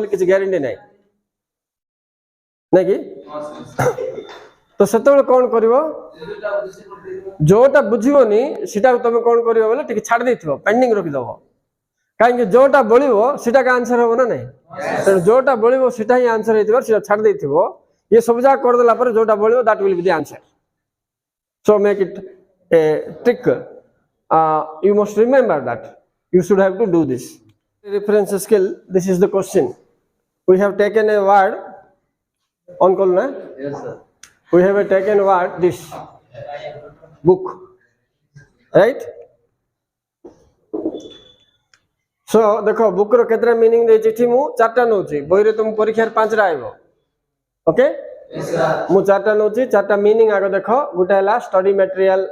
बोली किसी ग्यारंटी नहीं नहीं कि तो सेतबेले कौन करिवो जोटा बुझिबोनी सेटा तमे कौन करिवो बोले टिके छाड़ देथिबो पेंडिंग रखि दबो काहे जोटा बोलिबो सेटा का आंसर होबो ना नहीं तो जोटा बोलिबो सेटा ही आंसर हेतिबो सेटा छाड़ देथिबो ये सब जा कर देला पर जोटा बोलिबो that will be the answer so make it a trick you must remember that you should have to do this reference skill this is the question we have taken a word on call na Yes, sir. we have taken word this book right so देखो book रो केतरा meaning दे चिठी मु चारटा नोची बोई रे तुम परीक्षा 5 रा आइबो okay Yes, sir. मु चारटा नोची चारटा मीनिंग आगो देखो गुटा हला स्टडी मटेरियल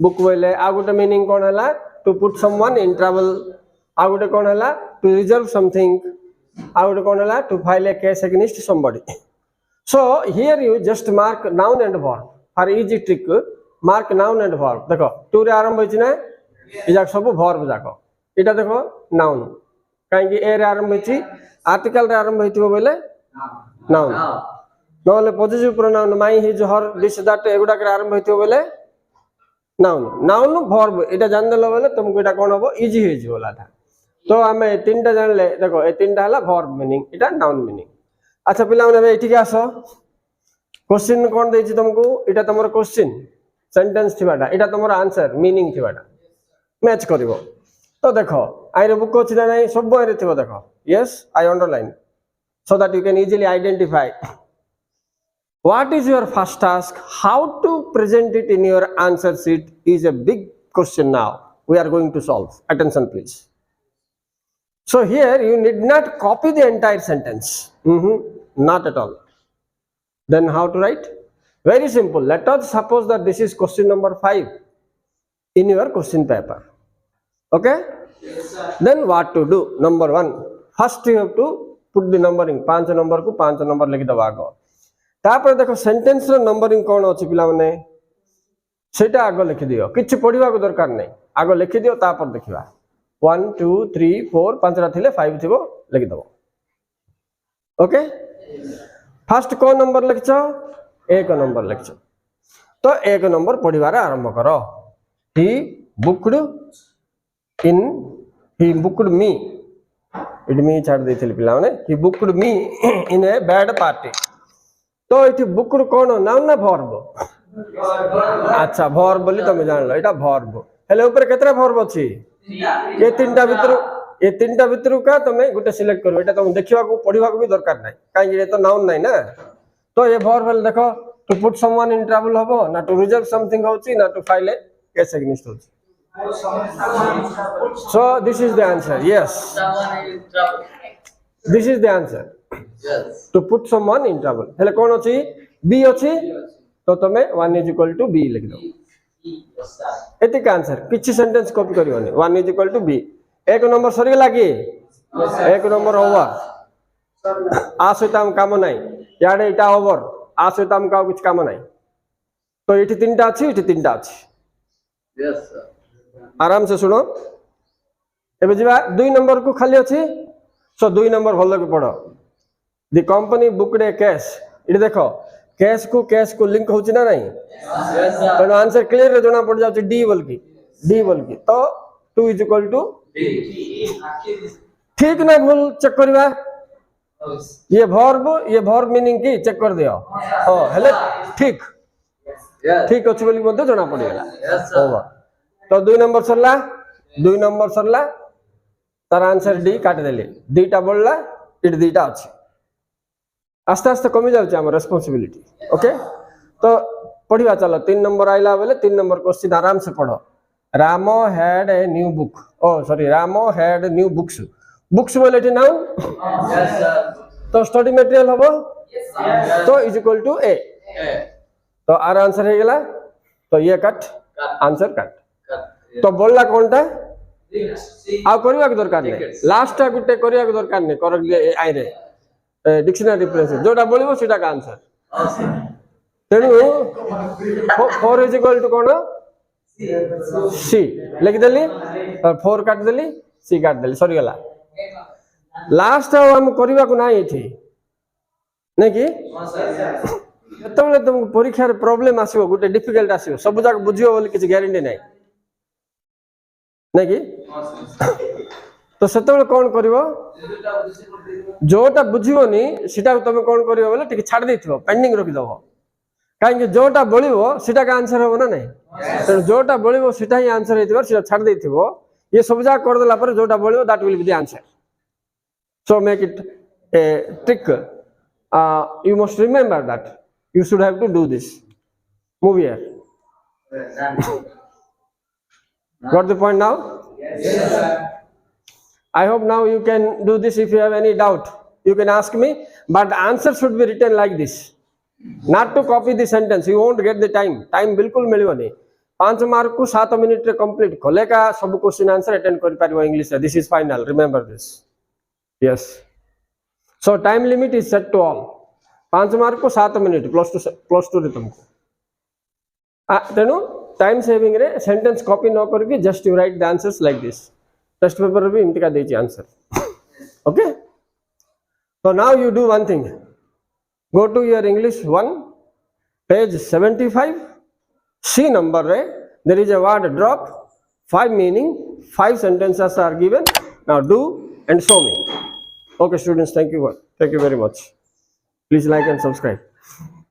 बुक बोले आ गोटे मीनिंग कौन है to put someone in trouble आ गोटे कौन है टू रिजल्व समथिंग आ गोटे कौन है to file a case against somebody so here you just mark noun and verb for easy trick mark noun and verb देखो टू रे आरंभ होइछि ना ए जाक सब वर्ब जाको एटा देखो नाउन काहे कि ए रे आरंभ होइछि आर्टिकल रे आरंभ होइथिबो बोले नाउन नोले positive pronoun my his her this that एगुडा के आरंभ होइथिबो बोले नाउन नाउन वर्ब एटा जान देलो बोले तुमको एटा कोन होबो इजी हो जिवला था तो हमें तीनटा जानले देखो ए तीनटा हला वर्ब मीनिंग एटा नाउन मीनिंग अच्छा पिला माने एठी के आसो क्वेश्चन कोन देछि तुमको एटा तमरो क्वेश्चन सेंटेंस थिबाटा एटा तमरो आंसर मीनिंग थिबाटा मैच करिवो तो देखो आइरे बुक अछि ना नै सब आइरे थिबो देखो yes I underline so that you can easily identify What is your first task? How to present it in your answer sheet is a big question now. We are going to solve. Attention please. So here you need not copy the entire sentence. Not at all. Then how to write? Very simple. Let us suppose that this is question number 5 in your question paper. Okay? Yes, sir. Then what to do? Number 1. First you have to put the numbering. 5 number को 5 number लिखि दबा आगो तापर देखो sentence रो numbering कोन अछि पिला माने सेटा आगो लिखि दियो किछ पढिबा को दरकार नै आगो लिखि दियो तापर देखिबा 1 2 3 4 5 रा थिले 5 थिबो लिखि दबो ओके फर्स्ट को नंबर लिखछो 1 नंबर लिखछो तो 1 नंबर पढिबार आरंभ करो ही बुक्ड मी इट मी छाड़ देथिल पिला माने he booked me in a bad party तो इठी बुक्ड कोन नाउन ना वर्ब अच्छा वर्ब बोली तुम जान लो एटा वर्ब हेले ऊपर केतरा वर्ब अछि ये तीनटा भितरु का तुमे गुटे सिलेक्ट करो एटा तुम देखिबा को पढिबा को भी दरकार नै काई ये तो नाउन नै ना तो ये वर्ब हेले देखो to put someone in trouble हबो ना टू रिजल्व समथिंग होछि ना to file a case against होछि so this is the answer yes Someone in trouble. This is the answer Yes. To put someone in trouble हेले कोन अछि B अछि तो तमे 1 इज इक्वल टू बी लिख दो Yes, sir. एतिक आंसर किछि सेंटेंस कॉपी करियोनी 1 इज इक्वल टू बी एक नंबर सरी लागी एक नंबर ओवर आ सहिताम काम नै याडे इटा ओवर आ सहिताम का कुछ काम नै तो एठी तीनटा अछि Yes, sir. आराम से सुनो एबे जिबा 2 नंबर को खाली अछि सो 2 नंबर भलो के पढो the company booked a case इट देखो केस को लिंक होछि ना नहीं Yes, sir. तो आंसर क्लियर रे जणा पड़ जाउछि डी बोल की तो 2 इज इक्वल टू D. ठीक ना भूल चेक करबा ये वर्ब मीनिंग की चेक कर दियो ओ हेले ठीक Yes. ठीक अछि बोली मध्ये जणा पड़ गेला Yes, sir. ओवर तो 2 नंबर सरला तार आंसर डी काट देले दीटा बोलला इट दीटा अछि आस्ते आस्ते कमी जाउछि हमर रिस्पांसिबिलिटी ओके तो पढ़िबा चलो 3 नंबर आइला बेले 3 नंबर क्वेश्चन आराम से पढ़ो Ramo had a new book Ramo had new books बोले नाउन Yes, sir. तो स्टडी मटेरियल हबो Yes, sir. तो is equal to a A. तो आर आंसर हे गेला तो ये कट आंसर कट Cut. तो बोलला कोनटा C. आ करिया के दरकार नै Tickets. लास्ट टा गुटे करिया के दरकार नै कर आई रे डिक्शनरी रेफरेंस जोटा बोलिबो सेटा का आंसर तेनु 4 इज इक्वल टू कोन सी लिख देली और 4 काट देली सी काट देली सरी गेला लास्ट ଆଉ ଆମ କରିବାକୁ ନାହିଁ ଏଠି ନାଇଁ କି No, sir. Yes. ଯେତେବେଳେ ତୁମକୁ ପରୀକ୍ଷାରେ ପ୍ରୋବ୍ଲେମ ଆସିବ ଗୋଟେ ଡିଫିକଲ୍ଟ ଆସିବ ସବୁ ଯାକ ବୁଝିବ ବୋଲି କିଛି ଗ୍ୟାରେଣ୍ଟି ନାହିଁ ନାଇଁ କି No, sir. ତ ସେତେବେଳେ କ'ଣ କରିବ ଯେଟା ବୁଝି ପଡିବ ଯୋଉଟା ବୁଝିବନି ସେଟାକୁ ତମେ କ'ଣ କରିବ ବୋଲେ ଟିକେ ଛାଡ଼ି ଦେଇଥିବ ପେଣ୍ଡିଂ ରଖିଦେବ କାହିଁକି ଯୋଉଟା ବଳିବ ସେଟାକା ଆନ୍ସର ହବ ନା ନାହିଁ ତେଣୁ ଯୋଉଟା ବଳିବ ସେଟା ହିଁ ଆନ୍ସର ହେଇଥିବ ସେଟା ଛାଡ଼ି ଦେଇଥିବ ଇଏ ସବୁ ଯାକ କରିଦେଲା ପରେ ଯୋଉଟା ବଳିବ that will be the answer. So make it a trick. You must remember that you should have to do this. Move here. Got the point now? Yes, sir. I hope now you can do this. If you have any doubt, you can ask me. But the answer should be written like this. Not to copy the sentence. You won't get the time. Time बिल्कुल मिलिबनी 5 mark को 7 minute रे complete कले का सब question answer attend कर पारिबो English रे. This is final. Remember this. Yes. So time limit is set to all. 5 mark को 7 minute plus two रे तुमको तेणु टाइम सेविंग रे सेंटेंस कॉपी न करके just you write the answers like this. Test paper भी इनका देची answer. Okay. So now you do one thing. Go to your English 1 page 75. C number रे there is a word drop. 5 meaning 5 sentences are given. Now do and show me. Okay students, thank you very much. Please like and subscribe.